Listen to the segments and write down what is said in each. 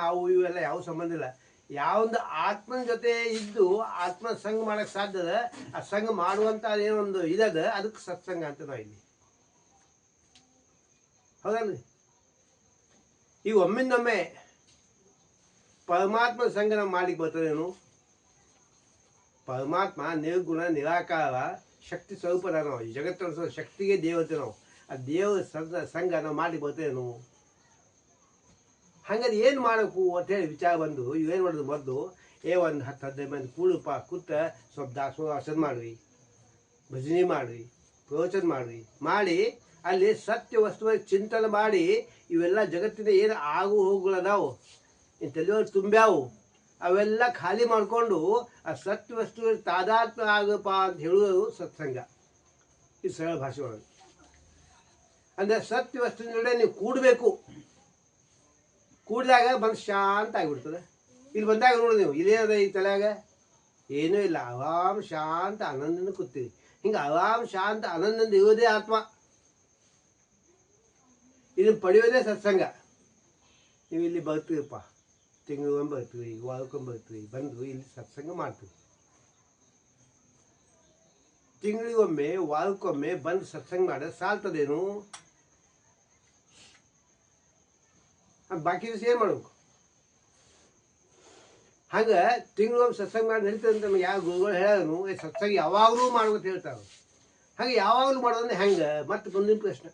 ಅವು ಇವೆಲ್ಲ ಯಾವ ಸಂಬಂಧ ಇಲ್ಲ. ಯಾವೊಂದು ಆತ್ಮನ ಜೊತೆ ಇದ್ದು ಆತ್ಮ ಸಂಘ ಮಾಡಕ್ ಸಾಧ್ಯದ, ಆ ಸಂಘ ಮಾಡುವಂತ ಏನೊಂದು ಇದದ, ಅದಕ್ಕೆ ಸತ್ಸಂಗ ಅಂತ ನಾವು ಇಲ್ಲಿ. ಹೌದಲ್ರಿ? ಈಗ ಒಮ್ಮಿಂದೊಮ್ಮೆ ಪರಮಾತ್ಮ ಸಂಘ ನಾವು ಮಾಡ್ಲಿಕ್ಕೆ ಬರ್ತದೇನು? ಪರಮಾತ್ಮ ನಿರ್ಗುಣ ನಿರಾಕಾರ ಶಕ್ತಿ ಸ್ವರೂಪದ ನಾವು, ಈ ಜಗತ್ತಿನ ಶಕ್ತಿಗೆ ದೇವತೆ ನಾವು. ಆ ದೇವರ ಸಂಘ ನಾವು ಮಾಡ್ಲಿಕ್ಕೆ ಬರ್ತೇನು? ಹಂಗಾದ್ರೆ ಏನು ಮಾಡಬೇಕು ಅಂತೇಳಿ ವಿಚಾರ ಬಂದು ಇವೇನು ಮಾಡೋದು, ಮೊದಲು ಒಂದು 10-15 ಮಂದಿ ಕೂತ ಸ್ವಲ್ಪ ದಾಸೋಹ ಮಾಡ್ರಿ, ಭಜನೆ ಮಾಡ್ರಿ, ಪ್ರವಚನ ಮಾಡ್ರಿ, ಮಾಡಿ ಅಲ್ಲಿ ಸತ್ಯ ವಸ್ತುವ ಚಿಂತನೆ ಮಾಡಿ ಇವೆಲ್ಲ ಜಗತ್ತಿನ ಏನು ಆಗು ಹೋಗುಗಳದಾವು, ತಲೆಯೊಳಗೆ ತುಂಬ್ಯಾವು, ಅವೆಲ್ಲ ಖಾಲಿ ಮಾಡಿಕೊಂಡು ಆ ಸತ್ಯ ವಸ್ತು ತಾದಾತ್ಮ್ಯ ಆಗಪ್ಪ ಅಂತ ಹೇಳುವುದು ಸತ್ಸಂಗ. ಈ ಸರಳ ಭಾಷೆ ಒಳಗೆ ಅಂದರೆ ಸತ್ಯ ವಸ್ತುವಿನ ಜೊತೆ ನೀವು ಕೂಡಬೇಕು. ಕೂಡಿದಾಗ ಬಂದು ಶಾಂತ ಆಗಿಬಿಡ್ತದೆ. ಇಲ್ಲಿ ಬಂದಾಗ ನೋಡಿ ನೀವು ಇಲ್ಲೇನದ ಈ ತಲೆಯಾಗ ಏನೂ ಇಲ್ಲ, ಆರಾಮ್ ಶಾಂತ ಆನಂದನ ಕೂತೀವಿ. ಹಿಂಗೆ ಆರಾಮ್ ಶಾಂತ ಆನಂದದಿಂದ ಇರೋದೇ ಆತ್ಮ. ಇದನ್ನು ಪಡೆಯೋದೇ ಸತ್ಸಂಗ. ನೀವು ಇಲ್ಲಿ ಬರ್ತೀವಪ್ಪ, ತಿಂಗಳಿಗೊಮ್ಮೆ ಬರ್ತೀವಿ, ವಾರಕ್ಕೊಮ್ಮೆ ಬರ್ತೀವಿ, ಬಂದು ಇಲ್ಲಿ ಸತ್ಸಂಗ ಮಾಡ್ತೀವಿ. ತಿಂಗಳಿಗೊಮ್ಮೆ ವಾರಕ್ಕೊಮ್ಮೆ ಬಂದು ಸತ್ಸಂಗ ಮಾಡೋದು ಸಾಲ್ತದೇನು? ಬಾಕಿ ದಿವಸ ಏನು ಮಾಡ್ಬೇಕು? ಹಂಗೆ ತಿಂಗಳಿಗೊಮ್ಮೆ ಸತ್ಸಂಗ ಮಾಡಿ ನಡೀತದೆ ಅಂತ ನಮಗೆ ಯಾವ ಗುರುಗಳು ಹೇಳೋನು, ಸತ್ಸಂಗ ಯಾವಾಗಲೂ ಮಾಡ್ಬೇಕು ಹೇಳ್ತಾರೆ. ಹಾಗೆ ಯಾವಾಗಲೂ ಮಾಡೋದಂದ್ರೆ ಹೆಂಗೆ? ಮತ್ತೆ ಮುಂದಿನ ಪ್ರಶ್ನೆ.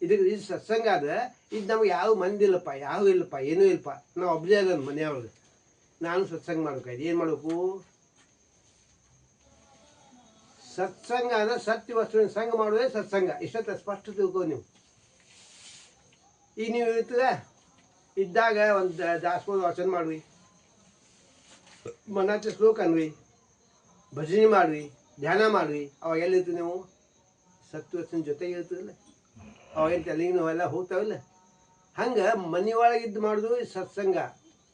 ಇದಕ್ಕೆ ಇದು ಸತ್ಸಂಗ ಅದ, ಇದು ನಮ್ಗೆ ಯಾವ ಮಂದಿ ಇಲ್ಲಪ್ಪ, ಯಾವ ಇಲ್ಲಪ್ಪ, ಏನೂ ಇಲ್ಲಪ್ಪ, ನಾವು ಒಬ್ಬನೇ ಅದನ್ನು ಮನೆಯೊಳಗೆ ನಾನು ಸತ್ಸಂಗ ಮಾಡ್ಬೇಕಾಯ್ತು. ಏನು ಮಾಡಬೇಕು? ಸತ್ಸಂಗ ಅಂದರೆ ಸತ್ಯ ವಸ್ತುವಿನ ಸಂಘ ಮಾಡೋದೇ ಸತ್ಸಂಗ. ಇಷ್ಟೊತ್ತ ಸ್ಪಷ್ಟ ತಿಳ್ಕೊ ನೀವು. ಈಗ ನೀವು ಇದ್ದಾಗ ಒಂದು ದಾಸೋಹ ವಾಚನ ಮಾಡ್ರಿ, ಮನಾಚ ಶ್ಲೋಕ ಅನ್ರಿ, ಭಜನೆ ಮಾಡ್ರಿ, ಧ್ಯಾನ ಮಾಡ್ರಿ. ಅವಾಗ ಎಲ್ಲಿರ್ತೀವಿ ನೀವು? ಸತ್ಯ ವಸ್ತುವಿನ ಜೊತೆಗೆ ಇರ್ತೀವಿಲ್ಲ. ಅವಾಗೇನು ತಲೆಗೆ ನಾವೆಲ್ಲ ಹೋಗ್ತಾವಿಲ್ಲ. ಹಂಗೆ ಮನೆಯೊಳಗಿದ್ದು ಮಾಡೋದು ಸತ್ಸಂಗ.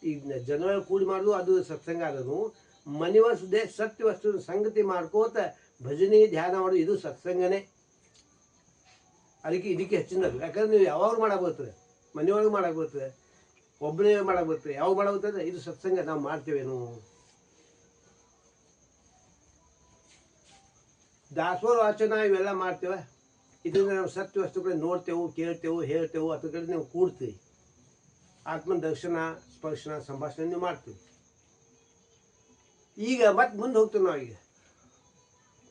ಈಗ ಜನರ ಕೂಡಿ ಮಾಡೋದು ಅದು ಸತ್ಸಂಗ. ಅದನ್ನು ಮನೆಯೊಳಸದೆ ಸತ್ಯ ವಸ್ತುವಿನ ಸಂಗತಿ ಮಾಡ್ಕೋತ ಭಜನೆ ಧ್ಯಾನ ಮಾಡೋದು ಇದು ಸತ್ಸಂಗನೇ. ಇದಕ್ಕೆ ಹೆಚ್ಚಿನದು. ಯಾಕಂದ್ರೆ ನೀವು ಯಾವಾಗ ಮಾಡಕ್ಕೆ ಬರ್ತದೆ? ಮನೆಯೊಳಗೆ ಮಾಡಕ್ಕೆ ಬರ್ತದೆ, ಒಬ್ಬನೇ ಮಾಡಕ್ಕೆ ಬರ್ತದೆ. ಯಾವಾಗ ಮಾಡಕ್ಕೆ ಬರ್ತದೆ? ಇದು ಸತ್ಸಂಗ ನಾವು ಮಾಡ್ತೇವೇನು? ದಾಸೋಹ ವಾಚನ ಇವೆಲ್ಲ ಮಾಡ್ತೇವೆ. ಇದರಿಂದ ನಾವು ಸತ್ಯ ವಸ್ತುಗಳನ್ನ ನೋಡ್ತೇವೆ, ಕೇಳ್ತೇವೆ, ಹೇಳ್ತೇವೆ. ಅದ್ರ ಕಡೆ ನೀವು ಕೂಡ್ತೀವಿ. ಆತ್ಮನ ದರ್ಶನ, ಸ್ಪರ್ಶನ, ಸಂಭಾಷಣೆ ನೀವು ಮಾಡ್ತೀವಿ. ಈಗ ಮತ್ತೆ ಮುಂದೆ ಹೋಗ್ತೀವಿ ನಾವು. ಈಗ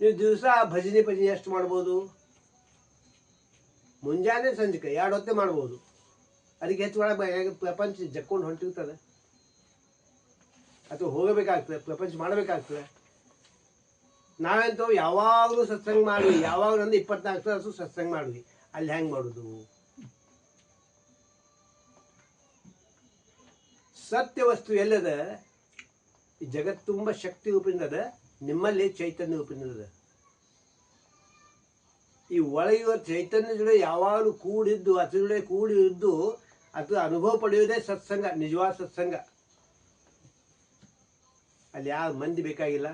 ನೀವು ದಿವಸ ಭಜನೆ ಎಷ್ಟು ಮಾಡ್ಬೋದು? ಮುಂಜಾನೆ ಸಂಜೆ 2 ಹೊತ್ತೇ ಮಾಡ್ಬೋದು. ಅದಕ್ಕೆ ಹೆಚ್ಚು ಒಳಗೆ ಪ್ರಪಂಚ ಜಕ್ಕೊಂಡು ಹೊಂಟಿರ್ತದೆ, ಅಥವಾ ಹೋಗಬೇಕಾಗ್ತದೆ, ಪ್ರಪಂಚ ಮಾಡಬೇಕಾಗ್ತದೆ. ನಾವೆಂತೂ ಯಾವಾಗಲೂ ಸತ್ಸಂಗ ಮಾಡ್ವಿ, ಯಾವಾಗಲೂ ಒಂದು 24 ತಾಸು ಸತ್ಸಂಗ ಮಾಡ್ವಿ. ಅಲ್ಲಿ ಹೆಂಗೆ ಮಾಡೋದು? ಸತ್ಯ ವಸ್ತು ಎಲ್ಲದ? ಈ ಜಗತ್ತು ತುಂಬ ಶಕ್ತಿ ರೂಪದಿಂದ, ನಿಮ್ಮಲ್ಲಿ ಚೈತನ್ಯ ರೂಪದಿಂದ. ಈ ಒಳಗಿರುವ ಚೈತನ್ಯ ಜೊತೆ ಯಾವಾಗಲೂ ಕೂಡಿದ್ದು, ಅದ್ರ ಜೊತೆ ಕೂಡಿ ಇದ್ದು ಅದು ಅನುಭವ ಪಡೆಯೋದೇ ಸತ್ಸಂಗ, ನಿಜವಾದ ಸತ್ಸಂಗ. ಅಲ್ಲಿ ಯಾವ ಮಂದಿ ಬೇಕಾಗಿಲ್ಲ.